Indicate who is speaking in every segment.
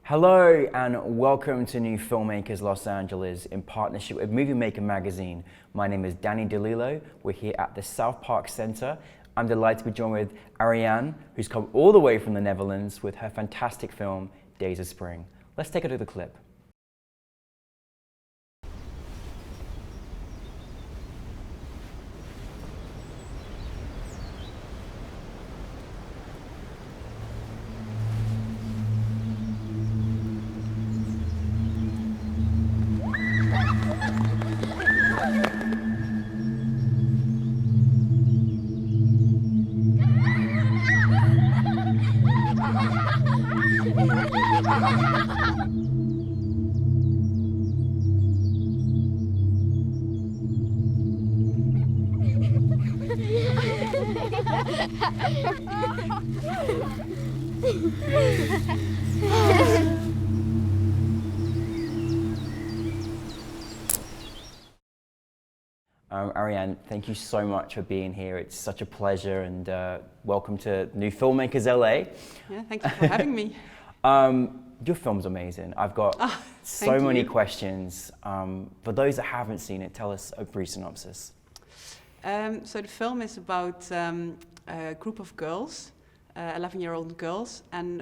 Speaker 1: Hello and welcome to New Filmmakers Los Angeles in partnership with Movie Maker magazine. My name is Danny DeLillo. We're here at the South Park Center. I'm delighted to be joined with Arianne, who's come all the way from the Netherlands with her fantastic film, Days of Spring. Let's take a look at the clip. Arianne, thank you so much for being here. It's such a pleasure, and welcome to New Filmmakers LA.
Speaker 2: Yeah, thank you for having me.
Speaker 1: Your film's amazing. I've got so many questions. For those that haven't seen it, tell us a brief synopsis.
Speaker 2: So the film is about a group of girls, 11-year-old girls, and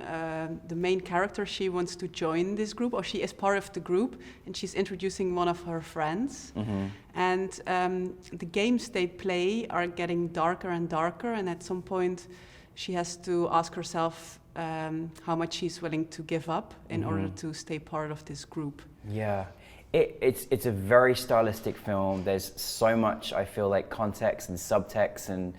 Speaker 2: the main character, she wants to join this group, or she is part of the group, and she's introducing one of her friends. Mm-hmm. And the games they play are getting darker and darker, and at some point she has to ask herself how much she's willing to give up in order to stay part of this group. Yeah.
Speaker 1: It's a very stylistic film. There's so much, I feel like, context and subtext and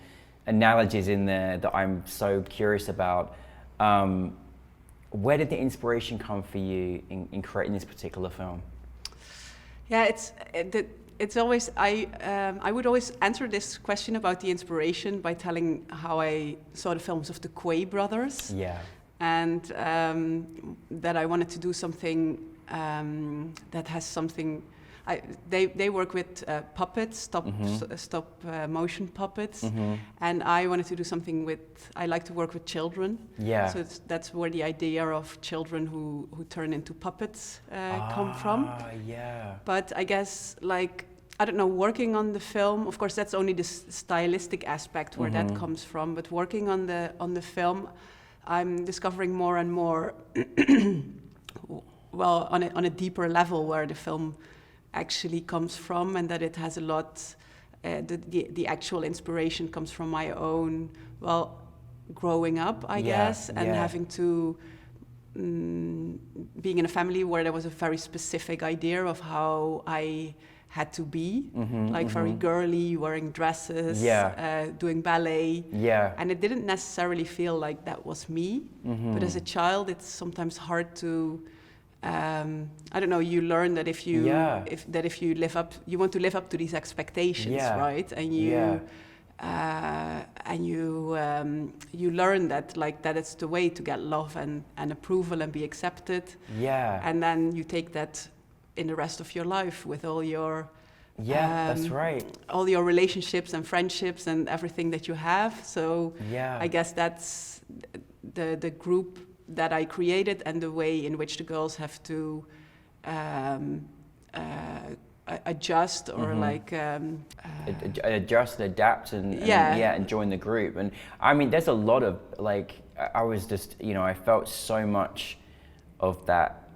Speaker 1: analogies in there that I'm so curious about. Where did the inspiration come for you in creating this particular film?
Speaker 2: Yeah, it's always, I would always answer this question about the inspiration by telling how I saw the films of the Quay brothers. Yeah. And that I wanted to do something that has something. They work with puppets, stop motion puppets, and I wanted to do something with. I like to work with children. Yeah. So that's where the idea of children who turn into puppets come from. Yeah. But I guess, like, I don't know, working on the film. Of course, that's only the stylistic aspect where that comes from. But working on the film, I'm discovering more and more. Well, on a deeper level, where the film actually comes from, and that it has a lot, the actual inspiration comes from my own, well, growing up, I guess, and having to, being in a family where there was a very specific idea of how I had to be, very girly, wearing dresses, doing ballet, and it didn't necessarily feel like that was me, but as a child, it's sometimes hard to, I don't know. You learn that if you live up, you want to live up to these expectations, right? And you learn that, like, that it's the way to get love and approval and be accepted. Yeah. And then you take that in the rest of your life with all your that's right. All your relationships and friendships and everything that you have. So I guess that's the group that I created, and the way in which the girls have to adjust or
Speaker 1: adjust, adapt, and join the group. And I mean, there's a lot of, like, I was just, I felt so much of that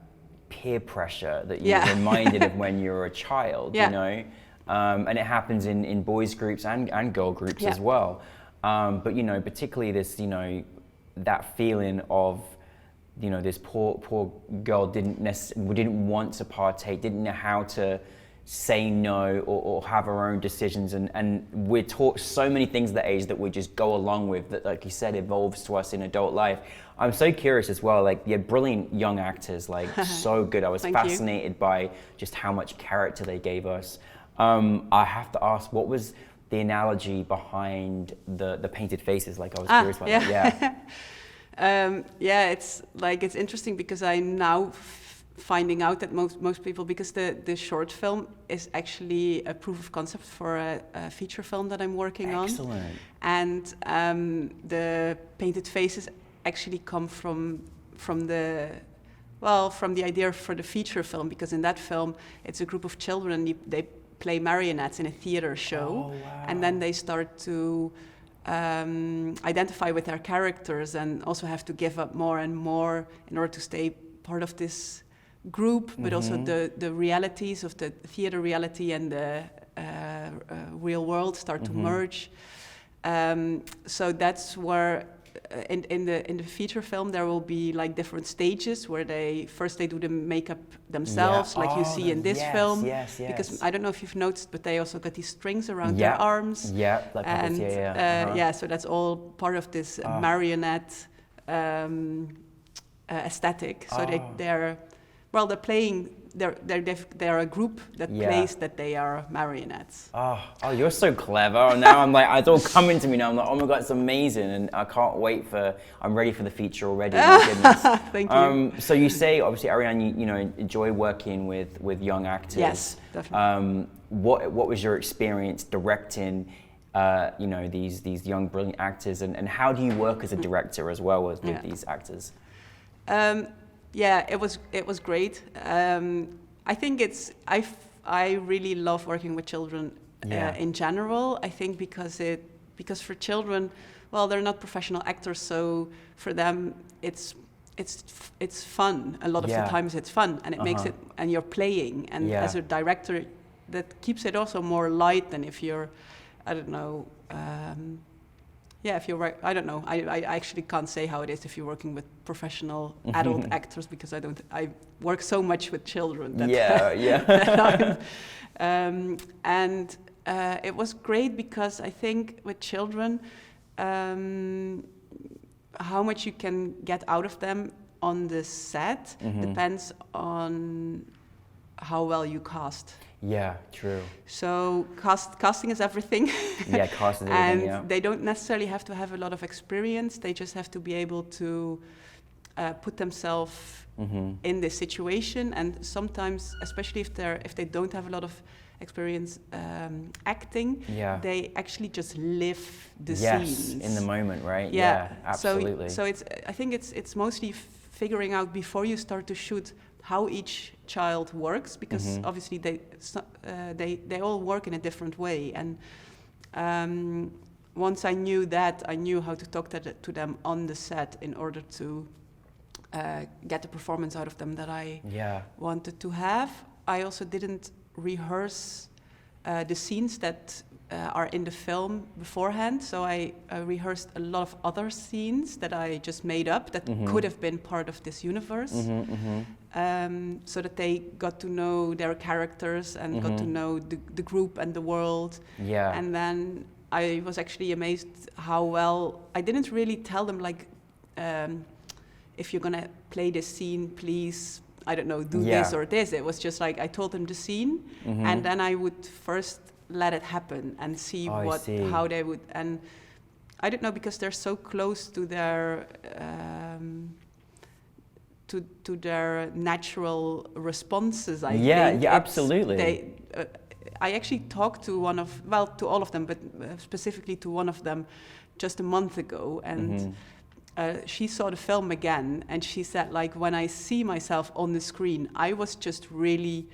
Speaker 1: peer pressure that you were reminded of when you were a child, and it happens in boys groups and girl groups as well. But particularly this, that feeling of, this poor girl didn't want to partake, didn't know how to say no or have her own decisions, and we're taught so many things at that age that we just go along with, that, like you said, evolves to us in adult life. I'm so curious as well, like, you had brilliant young actors, like, so good. I was fascinated by just how much character they gave us. I have to ask, what was the analogy behind the painted faces? Like, I was curious about that.
Speaker 2: It's interesting because I'm now finding out that most people, because the short film is actually a proof of concept for a feature film that I'm working on.
Speaker 1: Excellent.
Speaker 2: And the painted faces actually come from the well, from the idea for the feature film, because in that film, it's a group of children, they play marionettes in a theater show, and then they start to identify with their characters and also have to give up more and more in order to stay part of this group, but also the realities of the theater reality and the real world start to merge. So that's where in the feature film there will be like different stages where they do the makeup themselves, like you see in this film. Because I don't know if you've noticed, but they also got these strings around their arms. So that's all part of this marionette aesthetic. So they're playing. They're a group that plays that they are marionettes.
Speaker 1: Oh, you're so clever. Now I'm like, it's all coming to me now. I'm like, oh my God, it's amazing. And I can't wait I'm ready for the feature already. My goodness.
Speaker 2: Thank you.
Speaker 1: So you say, obviously, Arianne, you enjoy working with young actors.
Speaker 2: Yes, definitely.
Speaker 1: What was your experience directing, these young, brilliant actors? And how do you work as a director as well with these actors?
Speaker 2: Yeah, it was great. I think I really love working with children in general. I think because for children, well, they're not professional actors, so for them it's fun. A lot of the times it's fun, and it makes it, and you're playing. And as a director, that keeps it also more light than if you're, I don't know. If you're right, I don't know. I actually can't say how it is if you're working with professional adult actors, because I work so much with children. That and it was great because I think with children, how much you can get out of them on the set depends on how well you cast.
Speaker 1: Yeah, true.
Speaker 2: So casting is everything.
Speaker 1: Casting is
Speaker 2: everything,
Speaker 1: and
Speaker 2: they don't necessarily have to have a lot of experience. They just have to be able to put themselves in this situation. And sometimes, especially if they don't have a lot of experience acting, they actually just live the scenes.
Speaker 1: In the moment, right?
Speaker 2: Yeah,
Speaker 1: absolutely.
Speaker 2: So I think it's mostly figuring out before you start to shoot how each child works, because obviously they all work in a different way. And once I knew that, I knew how to talk to them on the set in order to get the performance out of them that I wanted to have. I also didn't rehearse the scenes that are in the film beforehand, so I rehearsed a lot of other scenes that I just made up that could have been part of this universe, so that they got to know their characters and got to know the group and the world. And then I was actually amazed how well, I didn't really tell them like, if you're gonna play this scene, please, I don't know, do this or this. It was just like I told them the scene, and then I would first let it happen and see how they would. And I don't know, because they're so close to their to their natural responses. I think.
Speaker 1: Absolutely.
Speaker 2: I actually talked to to all of them, but specifically to one of them just a month ago, and she saw the film again, and she said, like, when I see myself on the screen, I was just really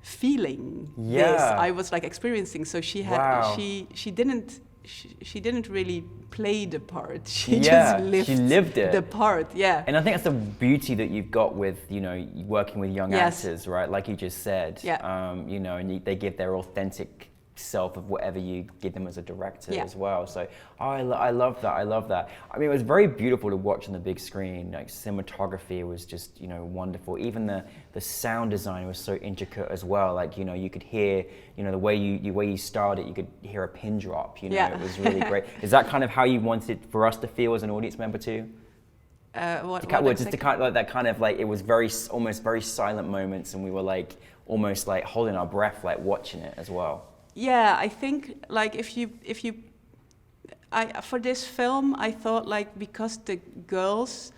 Speaker 2: feeling this. I was like experiencing. So she had she didn't really play the part. She just lived
Speaker 1: it.
Speaker 2: The part. And
Speaker 1: I think that's the beauty that you've got with working with young actors, right? Like you just said. And they give their authentic self of whatever you give them as a director as well. So I love that. I mean, it was very beautiful to watch on the big screen. Like, cinematography was just wonderful. Even the sound design was so intricate as well. Like, you could hear the way you started, you could hear a pin drop. It was really great. Is that kind of how you wanted for us to feel as an audience member too? Just to kind of like that kind of like, it was almost very silent moments, and we were like almost like holding our breath, like watching it as well.
Speaker 2: Yeah, I think like for this film, I thought like, because the girls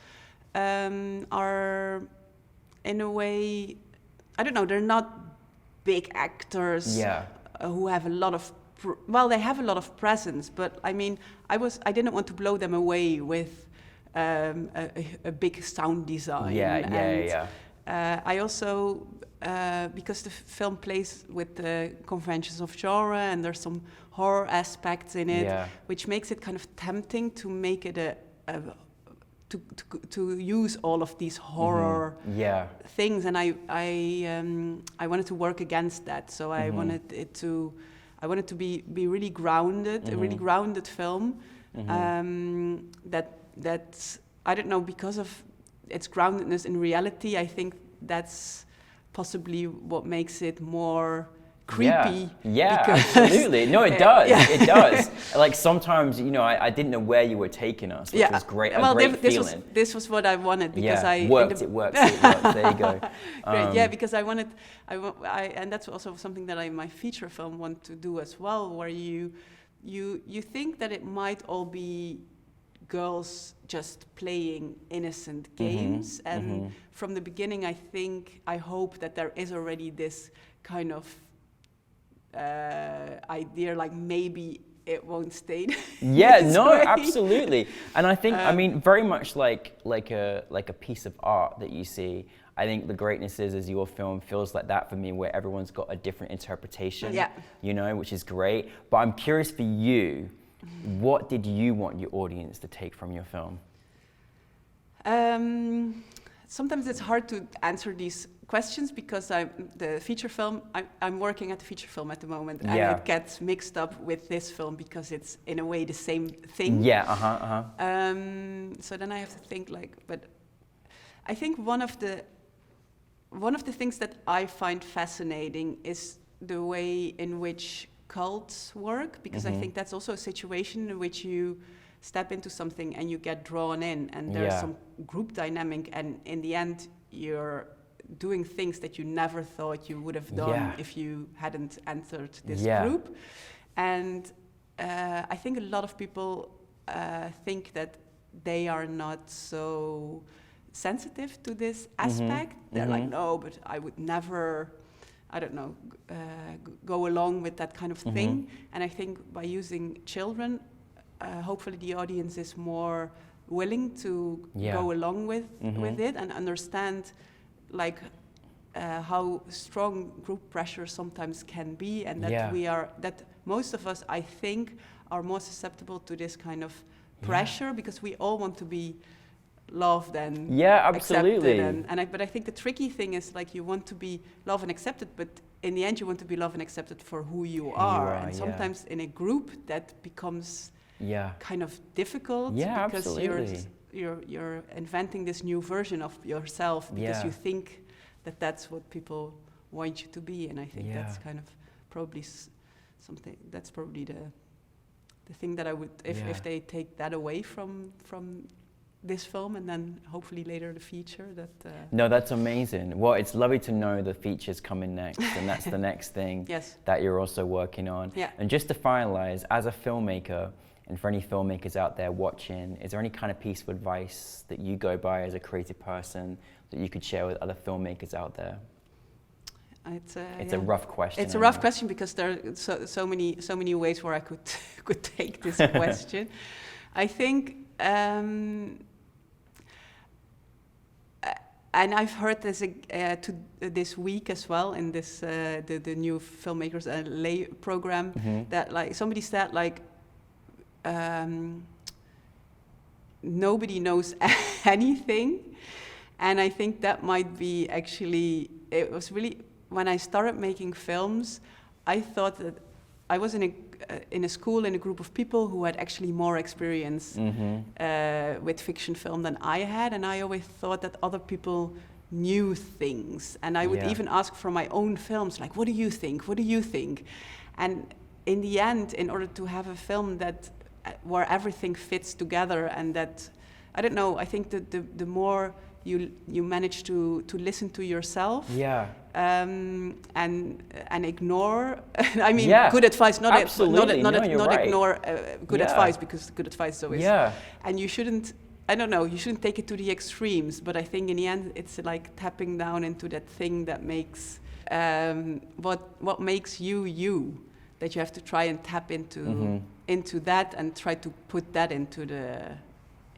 Speaker 2: are in a way, I don't know, they're not big actors who have a lot of they have a lot of presence, but I mean, I didn't want to blow them away with a big sound design. I also, because the film plays with the conventions of genre and there's some horror aspects in it, which makes it kind of tempting to make it to use all of these horror things, and I wanted to work against that. So I wanted it to be really grounded, a really grounded film. That I don't know, because of its groundedness in reality, I think that's possibly what makes it more creepy.
Speaker 1: Yeah, absolutely. No, it does. It does. Like sometimes, you know, I didn't know where you were taking us, which was great.
Speaker 2: Well,
Speaker 1: a great feeling.
Speaker 2: This was what I wanted, because
Speaker 1: it works. There you go.
Speaker 2: Great. Because and that's also something that my feature film want to do as well, where you think that it might all be girls just playing innocent games, and from the beginning I hope that there is already this kind of idea, like maybe it won't stay this way.
Speaker 1: Absolutely. And I think I mean, very much like a piece of art that you see, I think the greatness is your film feels like that for me, where everyone's got a different interpretation, you know, which is great. But I'm curious for you, what did you want your audience to take from your film?
Speaker 2: Sometimes it's hard to answer these questions, because I'm working at the feature film at the moment, and it gets mixed up with this film because it's in a way the same thing. So then I have to think, but I think one of the things that I find fascinating is the way in which cults work, because I think that's also a situation in which you step into something and you get drawn in, and there's some group dynamic, and in the end you're doing things that you never thought you would have done if you hadn't entered this group. And I think a lot of people think that they are not so sensitive to this aspect. They're like, no, but I would never, I don't know, go along with that kind of thing. And I think by using children, hopefully the audience is more willing to go along with it and understand how strong group pressure sometimes can be, and that that most of us, I think, are more susceptible to this kind of pressure, because we all want to be loved and
Speaker 1: absolutely.
Speaker 2: accepted. But I think the tricky thing is, you want to be loved and accepted, but in the end you want to be loved and accepted for who you are. And sometimes in a group that becomes kind of difficult, because you're inventing this new version of yourself, because you think that that's what people want you to be. And I think that's kind of probably something, that's probably the thing that I would, if they take that away from this film, and then hopefully later the feature, that
Speaker 1: No, that's amazing. Well, it's lovely to know the feature's coming next, and that's the next thing that you're also working on. And just to finalize, as a filmmaker, and for any filmmakers out there watching, is there any kind of piece of advice that you go by as a creative person that you could share with other filmmakers out there?
Speaker 2: It's
Speaker 1: a rough question.
Speaker 2: It's a rough question, because there are so many ways where I could take this question. I think, and I've heard this this week as well in this the new Filmmakers LA program, that somebody said nobody knows anything, and I think that might be actually, it was really, when I started making films, I thought that I was in a school, in a group of people who had actually more experience with fiction film than I had, and I always thought that other people knew things, and I would even ask for my own films, what do you think? What do you think? And in the end, in order to have a film where everything fits together, and that, I don't know, I think that the more you manage to listen to yourself, and ignore, I mean, good advice, not ignore good advice, because good advice is always, and you shouldn't, I don't know, you shouldn't take it to the extremes, but I think in the end it's like tapping down into that thing that makes, what makes you, that you have to try and tap into that, and try to put that into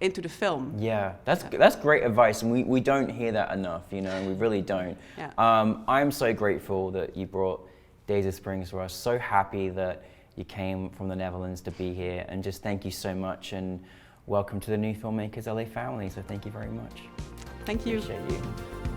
Speaker 2: into the film.
Speaker 1: Yeah, that's great advice, and we don't hear that enough, you know, we really don't.
Speaker 2: Yeah.
Speaker 1: I'm so grateful that you brought Days of Spring to us. So happy that you came from the Netherlands to be here, and just thank you so much, and welcome to the New Filmmakers LA family. So thank you very much.
Speaker 2: Thank you.
Speaker 1: Appreciate you.